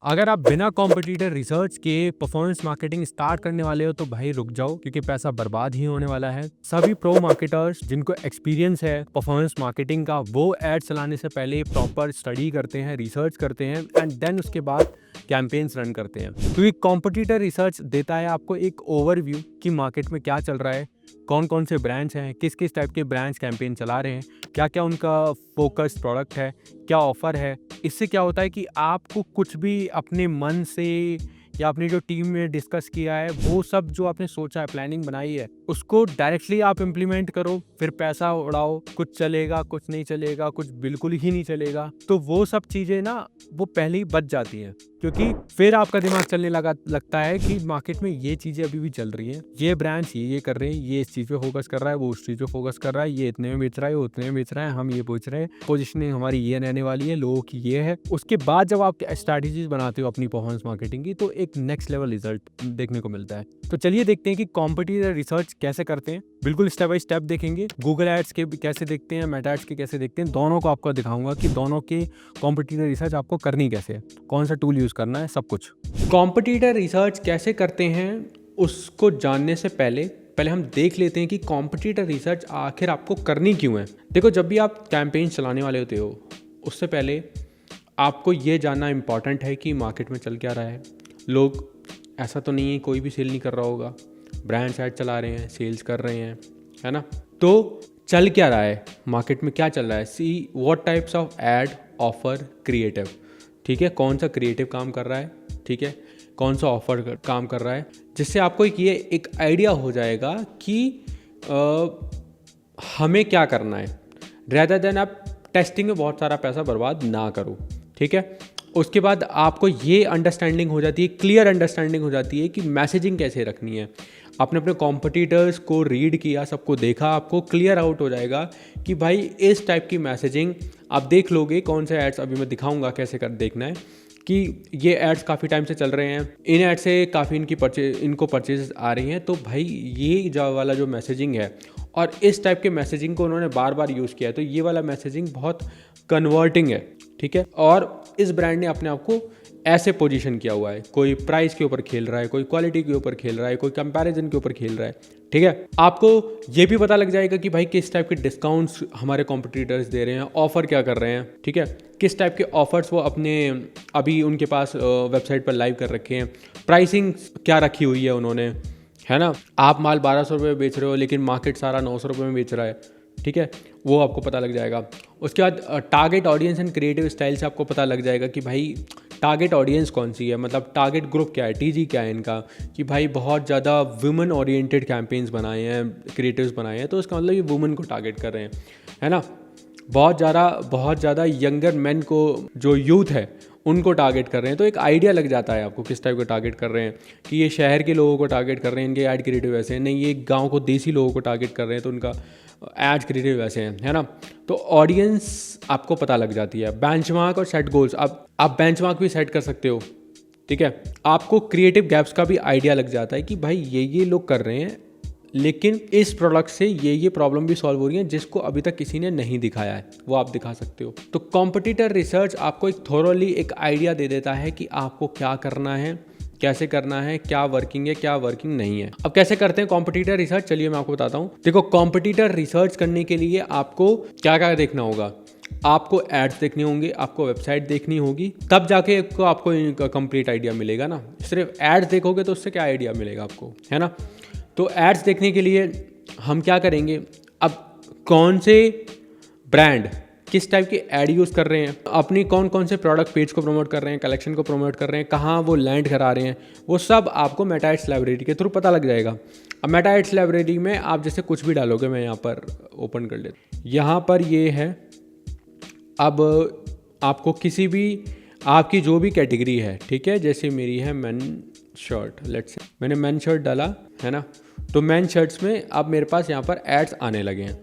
अगर आप बिना कॉम्पिटिटर रिसर्च के परफॉर्मेंस मार्केटिंग स्टार्ट करने वाले हो तो भाई रुक जाओ, क्योंकि पैसा बर्बाद ही होने वाला है। सभी प्रो मार्केटर्स जिनको एक्सपीरियंस है परफॉर्मेंस मार्केटिंग का, वो एड चलाने से पहले प्रॉपर स्टडी करते हैं, रिसर्च करते हैं एंड देन उसके बाद कैंपेन्स रन करते हैं। क्योंकि कॉम्पिटिटर रिसर्च देता है आपको एक ओवरव्यू कि मार्केट में क्या चल रहा है, कौन कौन से ब्रांड्स हैं, किस किस टाइप के ब्रांड्स कैंपेन चला रहे हैं, क्या क्या उनका फोकस प्रोडक्ट है, क्या ऑफर है। इससे क्या होता है कि आपको कुछ भी अपने मन से या अपनी जो टीम में डिस्कस किया है, वो सब जो आपने सोचा है, प्लानिंग बनाई है, उसको डायरेक्टली आप इम्प्लीमेंट करो, फिर पैसा उड़ाओ। कुछ चलेगा, कुछ नहीं चलेगा, कुछ बिल्कुल ही नहीं चलेगा। तो वो सब चीज़ें ना वो पहले ही बच जाती हैं, क्योंकि फिर आपका दिमाग चलने लगता है कि मार्केट में ये चीज़ें अभी भी चल रही हैं, ये ब्रांड्स ये कर रहे हैं, ये इस चीज़ पे फोकस कर रहा है, वो उस चीज़ पे फोकस कर रहा है, ये इतने में बेच रहा है, वो उतने में बेच रहा है, हम ये पूछ रहे हैं, पोजिशनिंग हमारी ये रहने वाली है, लोगों की ये है। उसके बाद जब आप स्ट्रैटेजीज बनाते हो अपनी परफॉर्मेंस मार्केटिंग की, तो एक नेक्स्ट लेवल रिजल्ट देखने को मिलता है। तो चलिए देखते हैं कि कॉम्पिटिटर रिसर्च कैसे करते हैं। बिल्कुल स्टेप बाय स्टेप देखेंगे। गूगल एड्स के भी कैसे देखते हैं, मेटा एड्स के कैसे देखते हैं, दोनों को आपको दिखाऊंगा कि दोनों के कॉम्पिटिटर रिसर्च आपको करनी कैसे है, कौन सा टूल यूज़ करना है, सब कुछ। कॉम्पिटिटर रिसर्च कैसे करते हैं उसको जानने से पहले हम देख लेते हैं कि कॉम्पिटिटर रिसर्च आखिर आपको करनी क्यों है। देखो, जब भी आप कैंपेन चलाने वाले होते हो, उससे पहले आपको ये जानना इम्पॉर्टेंट है कि मार्केट में चल क्या रहा है। लोग, ऐसा तो नहीं है कोई भी सेल नहीं कर रहा होगा, ब्रांड्स ऐड चला रहे हैं, सेल्स कर रहे हैं, है ना। तो चल क्या रहा है, मार्केट में क्या चल रहा है, see what types of ad offer creative, ठीक है, कौन सा क्रिएटिव काम कर रहा है, ठीक है, कौन सा ऑफर काम कर रहा है, जिससे आपको एक आइडिया हो जाएगा कि हमें क्या करना है, रेदर देन आप टेस्टिंग में बहुत सारा पैसा बर्बाद ना करो, ठीक है। उसके बाद आपको ये अंडरस्टैंडिंग हो जाती है, क्लियर अंडरस्टैंडिंग हो जाती है कि मैसेजिंग कैसे रखनी है। आपने अपने कॉम्पिटिटर्स को रीड किया, सबको देखा, आपको क्लियर आउट हो जाएगा कि भाई इस टाइप की मैसेजिंग आप देख लोगे। कौन से एड्स अभी मैं दिखाऊंगा कैसे कर देखना है कि ये एड्स काफ़ी टाइम से चल रहे हैं, इन एड से काफ़ी इनको परचेज आ रही हैं, तो भाई ये जो वाला जो मैसेजिंग है और इस टाइप के मैसेजिंग को उन्होंने बार बार यूज़ किया है, तो ये वाला मैसेजिंग बहुत कन्वर्टिंग है, ठीक है। और इस ब्रांड ने अपने आप को ऐसे पोजीशन किया हुआ है, कोई प्राइस के ऊपर खेल रहा है, कोई क्वालिटी के ऊपर खेल रहा है, कोई कंपैरिजन के ऊपर खेल रहा है, ठीक है। आपको ये भी पता लग जाएगा कि भाई किस टाइप के डिस्काउंट्स हमारे कॉम्पिटिटर्स दे रहे हैं, ऑफर क्या कर रहे हैं, ठीक है, किस टाइप के ऑफर्स वो अपने अभी उनके पास वेबसाइट पर लाइव कर रखे हैं, प्राइसिंग क्या रखी हुई है उन्होंने, है ना। आप माल 1200 रुपये में बेच रहे हो लेकिन मार्केट सारा 900 रुपये में बेच रहा है, ठीक है, वो आपको पता लग जाएगा। उसके बाद target audience and creative style से आपको पता लग जाएगा कि भाई टारगेट ऑडियंस कौन सी है, मतलब टारगेट ग्रुप क्या है, टीजी क्या है इनका, कि भाई बहुत ज़्यादा वुमेन ओरिएंटेड कैंपेन्स बनाए हैं, क्रिएटिव्स बनाए हैं, तो इसका मतलब ये वुमेन को टारगेट कर रहे हैं, है ना। बहुत ज़्यादा यंगर मैन को, जो यूथ है उनको टारगेट कर रहे हैं, तो एक आइडिया लग जाता है आपको किस टाइप को टारगेट कर रहे हैं, कि ये शहर के लोगों को टारगेट कर रहे हैं, इनके ऐड क्रिएटिव ऐसे हैं, नहीं ये गांव को देसी लोगों को टारगेट कर रहे हैं तो उनका ऐड क्रिएटिव ऐसे हैं, है ना। तो ऑडियंस आपको पता लग जाती है। बेंचमार्क और सेट गोल्स, आप बेंचमार्क भी सेट कर सकते हो, ठीक है। आपको क्रिएटिव गैप्स का भी आइडिया लग जाता है कि भाई ये लोग कर रहे हैं, लेकिन इस प्रोडक्ट से ये प्रॉब्लम भी सॉल्व हो रही है जिसको अभी तक किसी ने नहीं दिखाया है, वो आप दिखा सकते हो। तो कॉम्पिटिटर रिसर्च आपको एक थोरोली एक आइडिया दे देता है कि आपको क्या करना है, कैसे करना है, क्या वर्किंग है, क्या वर्किंग नहीं है। अब कैसे करते हैं कॉम्पिटिटर रिसर्च, चलिए मैं आपको बताता हूँ। देखो, कॉम्पिटिटर रिसर्च करने के लिए आपको क्या क्या देखना होगा। आपको एड्स देखने होंगे, आपको वेबसाइट देखनी होगी, तब जाके आपको कंप्लीट आइडिया मिलेगा ना। सिर्फ एड्स देखोगे तो उससे क्या आइडिया मिलेगा आपको, है ना। तो एड्स देखने के लिए हम क्या करेंगे, अब कौन से ब्रांड किस टाइप की ऐड यूज़ कर रहे हैं, अपनी कौन कौन से प्रोडक्ट पेज को प्रमोट कर रहे हैं, कलेक्शन को प्रमोट कर रहे हैं, कहाँ वो लैंड करा रहे हैं, वो सब आपको मेटा एड्स लाइब्रेरी के थ्रू पता लग जाएगा। अब मेटा एड्स लाइब्रेरी में आप जैसे कुछ भी डालोगे, मैं यहाँ पर ओपन कर लेता हूँ, यहाँ पर ये है। अब आपको किसी भी, आपकी जो भी कैटेगरी है, ठीक है, जैसे मेरी है मेन शर्ट, लेट्स से मैंने मेन शर्ट डाला, है ना। तो मेन शर्ट्स में अब मेरे पास यहाँ पर एड्स आने लगे हैं,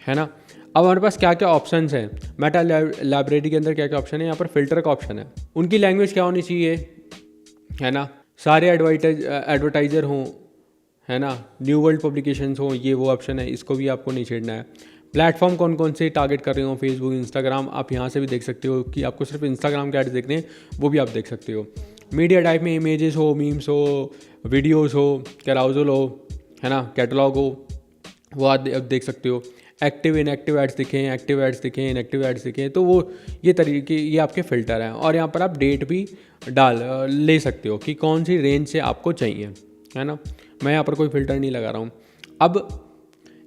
है ना। अब हमारे पास क्या क्या ऑप्शंस हैं, मेटा लाइब्रेरी के अंदर क्या क्या ऑप्शन है, यहाँ पर फिल्टर का ऑप्शन है, उनकी लैंग्वेज क्या होनी चाहिए, है ना, सारे एडवर्टाइज़र हों, है ना, न्यू वर्ल्ड पब्लिकेशंस हों, ये वो ऑप्शन है, इसको भी आपको नहीं छेड़ना है। प्लेटफॉर्म कौन कौन से टारगेट कर रहे हो, फेसबुक, इंस्टाग्राम, आप यहाँ से भी देख सकते हो कि आपको सिर्फ इंस्टाग्राम के एड्स देखने हैं, वो भी आप देख सकते हो। मीडिया टाइप में इमेजेस हो, मीम्स हो, वीडियोस हो, कैराउजल हो, है ना, कैटलॉग हो, वो आप देख सकते हो। एक्टिव इनएक्टिव एड्स दिखें, एक्टिव एड्स दिखें, इनएक्टिव एड्स दिखें, तो वो ये तरीके, ये आपके फ़िल्टर हैं। और यहाँ पर आप डेट भी ले सकते हो कि कौन सी रेंज से आपको चाहिए, है ना। मैं यहाँ पर कोई फ़िल्टर नहीं लगा रहा हूँ। अब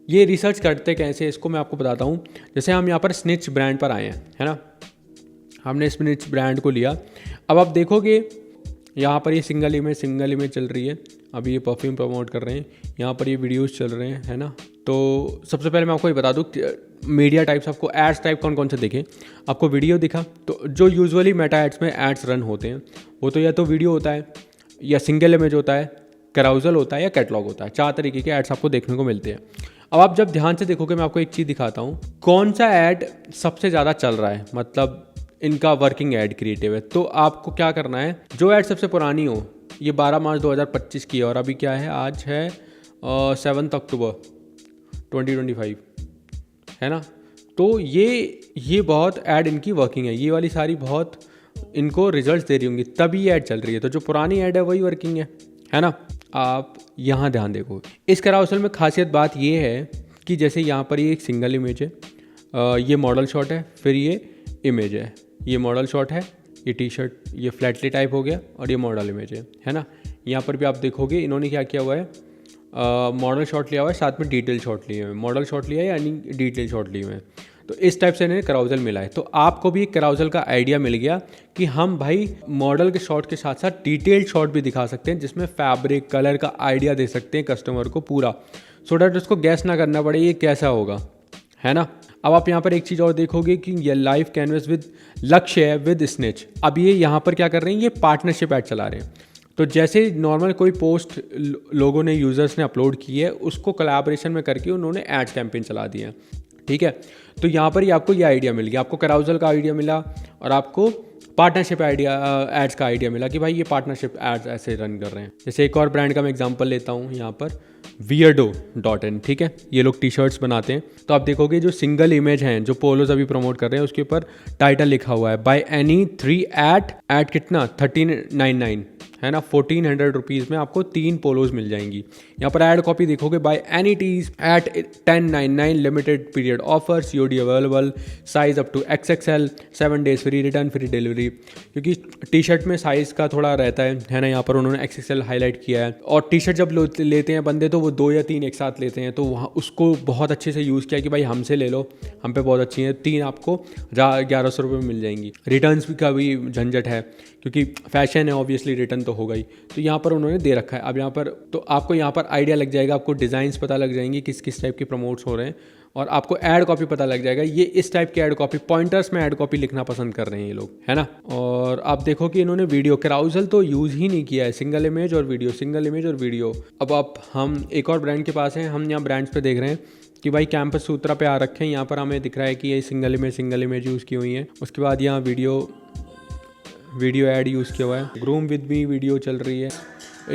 ये रिसर्च करते कैसे, इसको मैं आपको बताता हूँ। जैसे हम यहाँ पर स्निच ब्रांड पर आए हैं, है ना, हमने स्निच ब्रांड को लिया। अब आप देखोगे यहाँ पर ये सिंगल इमेज चल रही है, अभी ये परफ्यूम प्रमोट कर रहे हैं, यहाँ पर ये वीडियोस चल रहे हैं, है ना। तो सबसे पहले मैं आपको ये बता दूँ, मीडिया टाइप्स, आपको एड्स टाइप कौन कौन से दिखे। आपको वीडियो दिखा, तो जो यूजुअली मेटा एड्स में एड्स रन होते हैं वो तो या तो वीडियो होता है, या सिंगल इमेज होता है, कैराउजल होता है, या कैटलॉग होता है। 4 तरीके के एड्स आपको देखने को मिलते हैं। अब आप जब ध्यान से देखोगे, मैं आपको एक चीज़ दिखाता हूँ, कौन सा ऐड सबसे ज़्यादा चल रहा है, मतलब इनका वर्किंग ऐड क्रिएटिव है। तो आपको क्या करना है, जो ऐड सबसे पुरानी हो, ये 12 मार्च 2025 की है और अभी क्या है, आज है 7 अक्टूबर 2025, है ना। तो ये बहुत ऐड इनकी वर्किंग है, ये वाली सारी बहुत इनको रिजल्ट्स दे रही होंगी, तभी ऐड चल रही है। तो जो पुरानी ऐड है वही वर्किंग है ना। आप यहाँ ध्यान देखो, इस कैराउसेल में खासियत बात ये है कि जैसे यहाँ पर ये एक सिंगल इमेज है, ये मॉडल शॉट है, फिर ये इमेज है, ये मॉडल शॉट है, ये टी शर्ट, ये फ्लैटली टाइप हो गया, और ये मॉडल इमेज है ना। यहाँ पर भी आप देखोगे इन्होंने क्या किया हुआ है, मॉडल शॉट लिया हुआ है, साथ में डिटेल शॉट लिए हुए हैं, मॉडल शॉट लिया है यानी डिटेल शॉट लिए हुए हैं। तो इस टाइप से इन्हें कैराउजल मिला है। तो आपको भी एक कैराउजल का आइडिया मिल गया कि हम भाई मॉडल के शॉट के साथ साथ डिटेल्ड शॉट भी दिखा सकते हैं, जिसमें फैब्रिक कलर का आइडिया दे सकते हैं कस्टमर को पूरा, सो डैट उसको गैस ना करना पड़े ये कैसा होगा, है ना। अब आप यहाँ पर एक चीज़ और देखोगे कि ये लाइव कैनवस विद लक्ष्य है विद स्निच। अब ये यहाँ पर क्या कर रहे हैं, ये पार्टनरशिप ऐड चला रहे हैं। तो जैसे नॉर्मल कोई पोस्ट लोगों ने, यूज़र्स ने अपलोड की है, उसको कोलैबोरेशन में करके उन्होंने एड्स कैंपेन चला दिया है, ठीक है। तो यहाँ पर ही आपको ये आइडिया मिल गया, आपको कैराउजल का आइडिया मिला और आपको पार्टनरशिप आइडिया एड्स का आइडिया मिला कि भाई ये पार्टनरशिप एड्स ऐसे रन कर रहे हैं। जैसे एक और ब्रांड का मैं एग्जांपल लेता हूँ यहाँ पर, Weirdo.in, ठीक है, ये लोग टी शर्ट्स बनाते हैं। तो आप देखोगे जो सिंगल इमेज हैं, जो पोलोज अभी प्रमोट कर रहे हैं, उसके ऊपर टाइटल लिखा हुआ है, बाय एनी 3 एट कितना 1399, है ना। 1400 रुपीज़ में आपको 3 पोलोज मिल जाएंगी। यहाँ पर ऐड कॉपी देखोगे, buy any tees at 1099, limited period offer, COD available, size up to XXL, 7 days free return, free delivery. क्योंकि टी शर्ट में साइज़ का थोड़ा रहता है ना, यहाँ पर उन्होंने XXL हाईलाइट किया है। और टी शर्ट जब लेते हैं बंदे तो वो 2 या 3 एक साथ लेते हैं, तो वहाँ उसको बहुत अच्छे से यूज़ किया कि भाई हमसे ले लो, हम पे बहुत अच्छी है, 3 आपको 1100 रुपये में मिल जाएंगी। रिटर्न्स का भी झंझट है क्योंकि फैशन है, ऑब्वियसली रिटर्न तो होगा ही। तो यहाँ पर उन्होंने दे रखा है। अब यहाँ पर तो आपको यहाँ पर आइडिया लग जाएगा, आपको डिज़ाइंस पता लग जाएंगी किस किस टाइप के प्रमोट्स हो रहे हैं, और आपको ऐड कॉपी पता लग जाएगा। ये इस टाइप के ऐड कॉपी, पॉइंटर्स में ऐड कॉपी लिखना पसंद कर रहे हैं ये लोग, है ना। और आप देखो कि इन्होंने वीडियो कैराउजल तो यूज़ ही नहीं किया है, सिंगल इमेज और वीडियो, सिंगल इमेज और वीडियो। अब आप हम एक और ब्रांड के पास हैं, हम यहाँ ब्रांड्स पे देख रहे हैं कि भाई कैंपस सूत्रा पे आ रखे हैं। यहाँ पर हमें दिख रहा है कि ये सिंगल इमेज यूज़ की हुई है। उसके बाद यहाँ वीडियो ऐड यूज़ किया हुआ है, ग्रूम विद मी वीडियो चल रही है।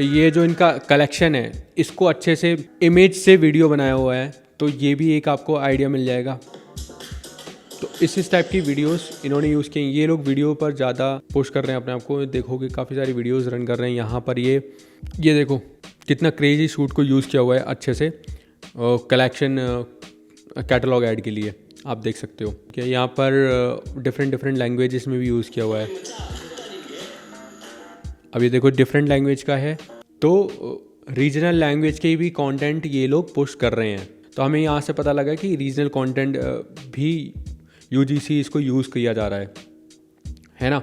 ये जो इनका कलेक्शन है, इसको अच्छे से इमेज से वीडियो बनाया हुआ है, तो ये भी एक आपको आइडिया मिल जाएगा। तो इस टाइप की वीडियोस इन्होंने यूज़ की। ये लोग वीडियो पर ज़्यादा पुश कर रहे हैं अपने आप को, देखोगे काफ़ी सारी वीडियोस रन कर रहे हैं। यहाँ पर ये देखो कितना क्रेजी शूट को यूज़ किया हुआ है अच्छे से, कलेक्शन कैटलॉग ऐड के लिए आप देख सकते हो कि यहाँ पर डिफरेंट लैंग्वेजेस में भी यूज़ किया हुआ है। अब ये देखो डिफरेंट लैंग्वेज का है, तो रीजनल लैंग्वेज के भी कंटेंट ये लोग पुश कर रहे हैं। तो हमें यहाँ से पता लगा कि रीजनल कंटेंट भी UGC इसको यूज़ किया जा रहा है ना।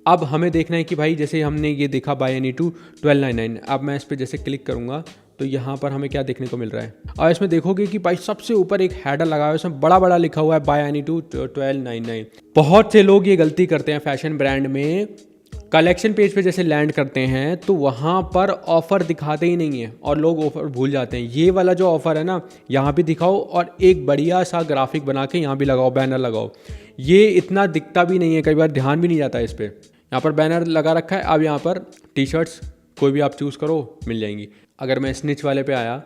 अब हमें देखना है कि भाई जैसे हमने ये देखा बाय एनी टू 1299, अब मैं इस पर जैसे क्लिक करूँगा तो यहाँ पर हमें क्या देखने को मिल रहा है। और इसमें देखोगे कि भाई सबसे ऊपर एक हेडर लगा हुआ है, उसमें बड़ा लिखा हुआ है बाय एनी टू 1299। बहुत से लोग ये गलती करते हैं फैशन ब्रांड में, कलेक्शन पेज पे जैसे लैंड करते हैं तो वहाँ पर ऑफ़र दिखाते ही नहीं है और लोग ऑफ़र भूल जाते हैं। ये वाला जो ऑफ़र है ना, यहाँ भी दिखाओ और एक बढ़िया सा ग्राफिक बना के यहाँ भी लगाओ, बैनर लगाओ। ये इतना दिखता भी नहीं है, कई बार ध्यान भी नहीं जाता है इस पर। यहाँ पर बैनर लगा रखा है। अब यहाँ पर टी शर्ट्स कोई भी आप चूज़ करो, मिल जाएंगी। अगर मैं स्निच वाले पे आया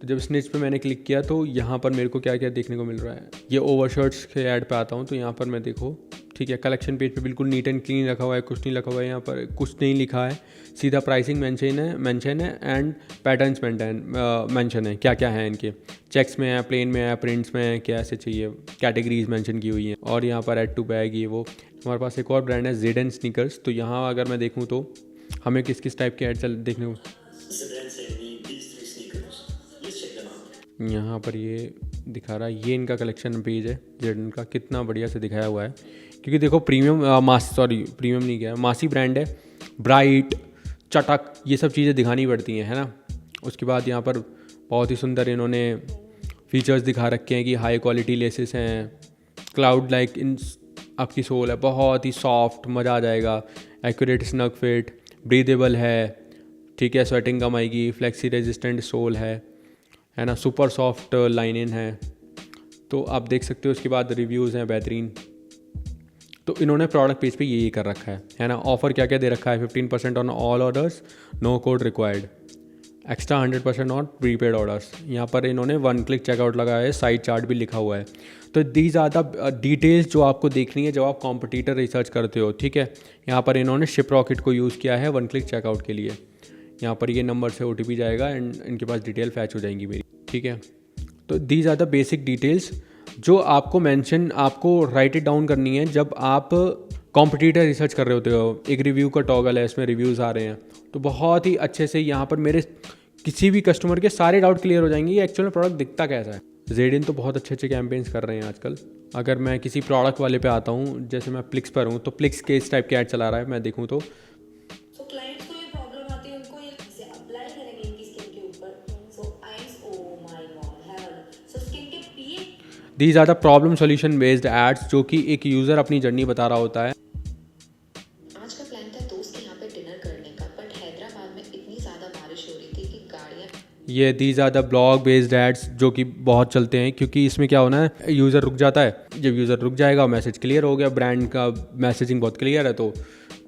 तो जब स्निच पे मैंने क्लिक किया तो यहाँ पर मेरे को क्या क्या देखने को मिल रहा है, ये ओवरशर्ट्स के ऐड पे आता हूँ तो यहाँ पर मैं देखो ठीक है, कलेक्शन पेज पे बिल्कुल नीट एंड क्लीन रखा हुआ है, कुछ नहीं रखा हुआ है, यहाँ पर कुछ नहीं लिखा है, सीधा प्राइसिंग मेंशन है एंड पैटर्न्स मेंशन है, क्या क्या है इनके, चेक्स में है, प्लेन में है, प्रिंट्स में है, क्या ऐसे चाहिए, कैटेगरीज मेंशन की हुई हैं। और यहाँ पर ऐड टू बैग ये वो। हमारे पास एक और ब्रांड है ZN स्नीकर्स, तो यहाँ अगर मैं देखूँ तो हमें किस किस टाइप के ऐड देखने को, यहाँ पर ये दिखा रहा है, ये इनका कलेक्शन पेज है ZN का, कितना बढ़िया से दिखाया हुआ है, क्योंकि देखो प्रीमियम नहीं गया, मासी ब्रांड है, ब्राइट, चटक, ये सब चीज़ें दिखानी पड़ती हैं, है ना। उसके बाद यहाँ पर बहुत ही सुंदर इन्होंने फीचर्स दिखा रखे हैं कि हाई क्वालिटी लेसेस हैं, क्लाउड लाइक इन आपकी सोल है, बहुत ही सॉफ्ट, मज़ा आ जाएगा, एक्यूरेट स्नग फिट, ब्रीदेबल है, ठीक है, स्वेटिंग कम आएगी, फ्लेक्सी रेजिस्टेंट सोल है ना, सुपर सॉफ्ट लाइनिन है, तो आप देख सकते हो। उसके बाद रिव्यूज़ हैं बेहतरीन। तो इन्होंने प्रोडक्ट पेज पे ये कर रखा है ना। ऑफ़र क्या क्या दे रखा है, 15% on all orders, no code required, extra 100% on prepaid orders. यहाँ पर इन्होंने 1 क्लिक चेकआउट लगाया है, साइड चार्ट भी लिखा हुआ है। तो दीज आर द डिटेल्स जो आपको देखनी है जब आप कॉम्पिटिटर रिसर्च करते हो, ठीक है। यहाँ पर इन्होंने शिप रॉकेट को यूज़ किया है 1 क्लिक चेकआउट के लिए। यहाँ पर ये नंबर से OTP जाएगा एंड इनके पास डिटेल फैच हो जाएंगी मेरी, ठीक है। तो these are the basic details जो आपको राइट इट डाउन करनी है जब आप कॉम्पिटिटर रिसर्च कर रहे होते हो। एक रिव्यू का टॉगल है, इसमें रिव्यूज़ आ रहे हैं, तो बहुत ही अच्छे से यहाँ पर मेरे किसी भी कस्टमर के सारे डाउट क्लियर हो जाएंगे ये एक्चुअल में प्रोडक्ट दिखता कैसा है। ZN तो बहुत अच्छे कैंपेन्स कर रहे हैं आजकल। अगर मैं किसी प्रोडक्ट वाले पे आता हूँ, जैसे मैं प्लिक्स पर हूँ, तो प्लिक्स के इस टाइप के ऐड चला रहा है, मैं देखूँ तो क्लाइंट्स को ये प्रॉब्लम आती है, उनको ये कैसे अप्लाई करेंगे इनकी स्किन के ऊपर। So eyes, oh my god, heaven. So skin के pH, these are the problem solution based ads, जो कि एक यूज़र अपनी जर्नी बता रहा होता है। आज का प्लान था दोस्त के यहाँ पे डिनर करने का, बट हैदराबाद में इतनी ज़्यादा बारिश हो रही थी कि गाड़ियाँ, ये these are the blog based ads जो कि बहुत चलते हैं, क्योंकि इसमें क्या होना है, यूज़र रुक जाता है, जब यूज़र रुक जाएगा मैसेज क्लियर हो गया, ब्रांड का मैसेजिंग बहुत क्लियर है, तो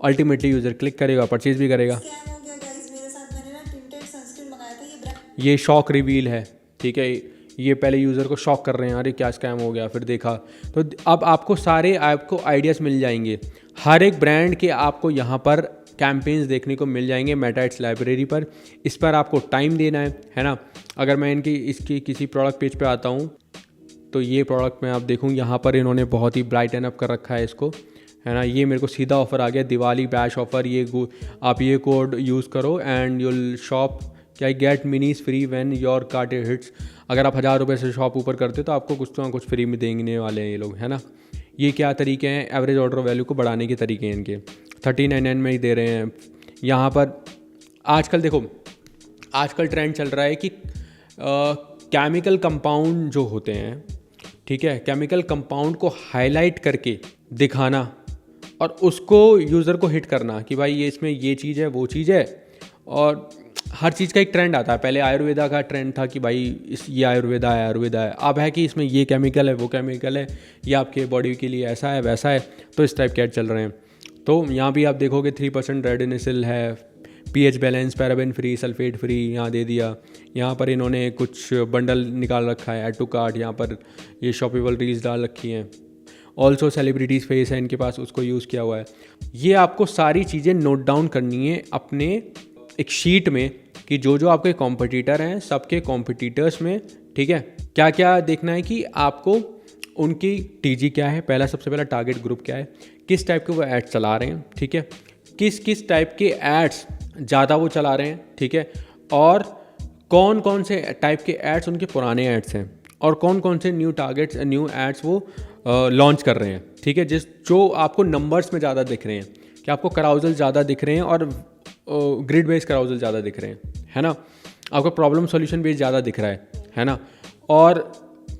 अल्टीमेटली यूज़र क्लिक करेगा, परचेज भी करेगा। स्कैम हो गया गाइस मेरे साथ। मैंने ना टिंटेड सनस्क्रीन मंगाया था, ये ब्रांड, ये शॉक रिवील है, ठीक है। ये पहले यूज़र को शॉक कर रहे हैं, अरे क्या स्कैम हो गया, फिर देखा, तो अब आपको आइडियाज़ मिल जाएंगे। हर एक ब्रांड के आपको यहाँ पर कैंपेन्स देखने को मिल जाएंगे मेटा लाइब्रेरी पर। इस पर आपको टाइम देना है ना। अगर मैं इसकी किसी प्रोडक्ट पेज पे आता हूँ, तो ये प्रोडक्ट में आप देखूँ, यहाँ पर इन्होंने बहुत ही ब्राइटन अप कर रखा है इसको, है ना। ये मेरे को सीधा ऑफ़र आ गया, दिवाली बैश ऑफ़र। आप ये कोड यूज़ करो एंड यूल शॉप क्या get minis free when your cart hits. अगर आप 1000 रुपये से शॉप ऊपर करते हो तो आपको कुछ तो कुछ फ्री में देंगे वाले हैं ये लोग, है ना। ये क्या तरीके हैं, एवरेज ऑर्डर वैल्यू को बढ़ाने के तरीके हैं इनके। 1399 में ही दे रहे हैं। यहाँ पर आजकल देखो, आजकल ट्रेंड चल रहा है कि केमिकल कंपाउंड जो होते हैं, ठीक है, केमिकल कंपाउंड को हाईलाइट करके दिखाना और उसको यूज़र को हिट करना कि भाई ये इसमें ये चीज़ है, वो चीज़ है। और हर चीज़ का एक ट्रेंड आता है। पहले आयुर्वेदा का ट्रेंड था कि भाई ये आयुर्वेदा है। अब है कि इसमें ये केमिकल है, वो केमिकल है, ये आपके बॉडी के लिए ऐसा है, वैसा है। तो इस टाइप के ऐड चल रहे हैं। तो यहाँ भी आप देखोगे 3% रेडिनिसिल है, pH balance, paraben free, sulphate free यहाँ दे दिया। यहाँ पर इन्होंने कुछ बंडल निकाल रखा है, ऐड टू कार्ट। यहाँ पर ये शॉपेबल रील्स डाल रखी हैं। ऑल्सो सेलिब्रिटीज़ फेस है इनके पास, उसको यूज़ किया हुआ है। ये आपको सारी चीज़ें नोट डाउन करनी है अपने एक शीट में कि जो जो आपके कॉम्पिटिटर हैं, सबके कॉम्पिटिटर्स में, ठीक है, क्या क्या देखना है कि आपको उनकी TG क्या है, पहला सबसे पहला टारगेट ग्रुप क्या है, किस टाइप के वो ऐड चला रहे हैं, ठीक है, किस टाइप के एड्स ज़्यादा वो चला रहे हैं, ठीक है, और कौन कौन से टाइप के एड्स उनके पुराने एड्स हैं, और कौन कौन से न्यू एड्स वो लॉन्च कर रहे हैं, ठीक है। जो आपको नंबर्स में ज़्यादा दिख रहे हैं, कि आपको कराउजल ज़्यादा दिख रहे हैं और ग्रिड बेस्ड कराउजल ज़्यादा दिख रहे हैं, है ना। आपको प्रॉब्लम सॉल्यूशन बेस्ड ज़्यादा दिख रहा है ना। और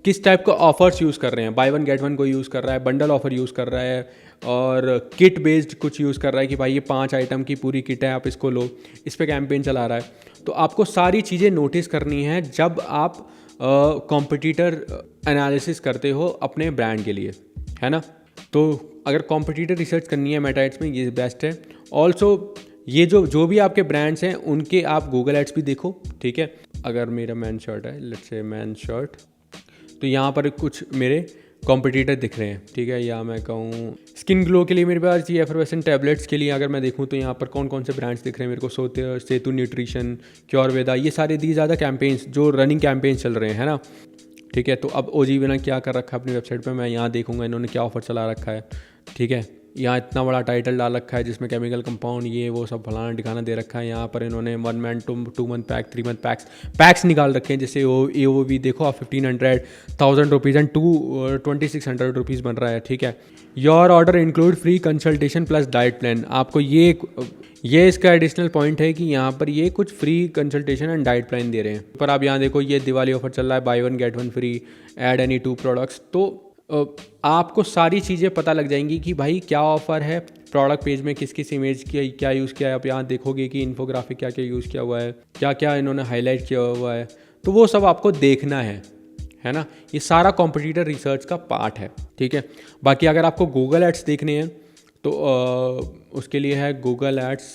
किस टाइप का ऑफर्स यूज़ कर रहे हैं, बाय 1 गेट 1 को यूज़ कर रहा है, बंडल ऑफर यूज़ कर रहा है, और किट बेस्ड कुछ यूज़ कर रहा है कि भाई ये 5 आइटम की पूरी किट है, आप इसको लो, इस पर कैंपेन चला रहा है। तो आपको सारी चीज़ें नोटिस करनी है जब आप कॉम्पिटिटर एनालिसिस करते हो अपने ब्रांड के लिए, है ना। तो अगर कॉम्पिटिटर रिसर्च करनी है मेटा एड्स में, ये बेस्ट है। ऑल्सो ये जो भी आपके ब्रांड्स हैं उनके आप गूगल एड्स भी देखो, ठीक है। अगर मेरा मैन शर्ट है, लेट्स से मैन शर्ट, तो यहाँ पर कुछ मेरे कॉम्पिटिटर दिख रहे हैं, ठीक है। या मैं कहूँ स्किन ग्लो के लिए मेरे पास ये एफरवेसेंट टैबलेट्स के लिए अगर मैं देखूँ तो यहाँ पर कौन कौन से ब्रांड्स दिख रहे हैं मेरे को, सेतु न्यूट्रिशन, क्योरवेदा, ये सारे दी ज़्यादा कैंपेन्स जो रनिंग कैंपेन्स चल रहे हैं, है ना, ठीक है। तो अब ओजीवी ने क्या कर रखा है अपनी वेबसाइट पे, मैं यहाँ देखूंगा इन्होंने क्या ऑफर चला रखा है, ठीक है। यहाँ इतना बड़ा टाइटल डाल रखा है जिसमें केमिकल कंपाउंड ये वो सब फलाना ठिकाना दे रखा है। यहाँ पर इन्होंने 1 month 2 month pack, 3 month PACS निकाल रखे हैं, जैसे वो भी देखो आप 1500, 1000 रुपीज़ एंड 2600 रुपीज़ बन रहा है, ठीक है। Your order include free consultation plus diet plan. आपको ये इसका एडिशनल पॉइंट है कि यहाँ पर ये कुछ free consultation and diet plan दे रहे हैं। पर आप यहाँ देखो ये दिवाली ऑफर चल रहा है, buy 1 get 1 free, add any 2 products. तो आपको सारी चीज़ें पता लग जाएंगी कि भाई क्या ऑफ़र है, प्रोडक्ट पेज में किस किस इमेज की क्या यूज़ किया है। आप यहाँ देखोगे कि इन्फोग्राफिक क्या क्या यूज़ किया हुआ है, क्या क्या इन्होंने हाईलाइट किया हुआ है, तो वो सब आपको देखना है ना। ये सारा कॉम्पिटिटर रिसर्च का पार्ट है, ठीक है। बाकी अगर आपको गूगल एड्स देखने हैं तो उसके लिए है Google ads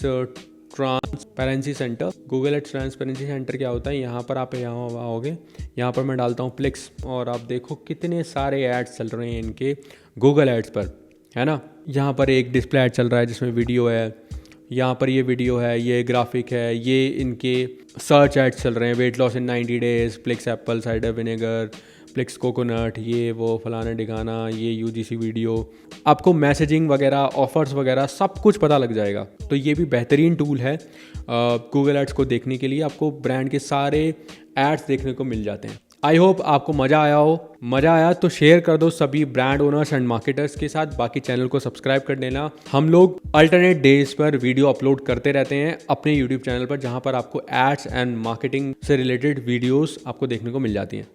transparency centre. Google ads transparency centre क्या होता है, यहाँ पर आप यहाँ आओगे, यहाँ पर मैं डालता हूँ प्लिक्स, और आप देखो कितने सारे एड्स चल रहे हैं इनके गूगल एड्स पर, है ना। यहाँ पर एक डिस्प्ले एड चल रहा है जिसमें वीडियो है, यहाँ पर ये वीडियो है, ये ग्राफिक है, ये इनके सर्च एड्स चल रहे हैं, weight loss in 90 days, Plix apple cider vinegar, Plix coconut, ये वो फलाना डिगाना, ये यूजीसी वीडियो। आपको मैसेजिंग वगैरह, ऑफर्स वगैरह सब कुछ पता लग जाएगा। तो ये भी बेहतरीन टूल है गूगल एड्स को देखने के लिए। आपको ब्रांड के सारे एड्स देखने को मिल जाते हैं। आई होप आपको मज़ा आया हो। मज़ा आया तो शेयर कर दो सभी ब्रांड ओनर्स एंड मार्केटर्स के साथ। बाकी चैनल को सब्सक्राइब कर देना। हम लोग अल्टरनेट डेज पर वीडियो अपलोड करते रहते हैं अपने यूट्यूब चैनल पर, जहां पर आपको एड्स एंड मार्केटिंग से रिलेटेड वीडियोस आपको देखने को मिल जाती हैं।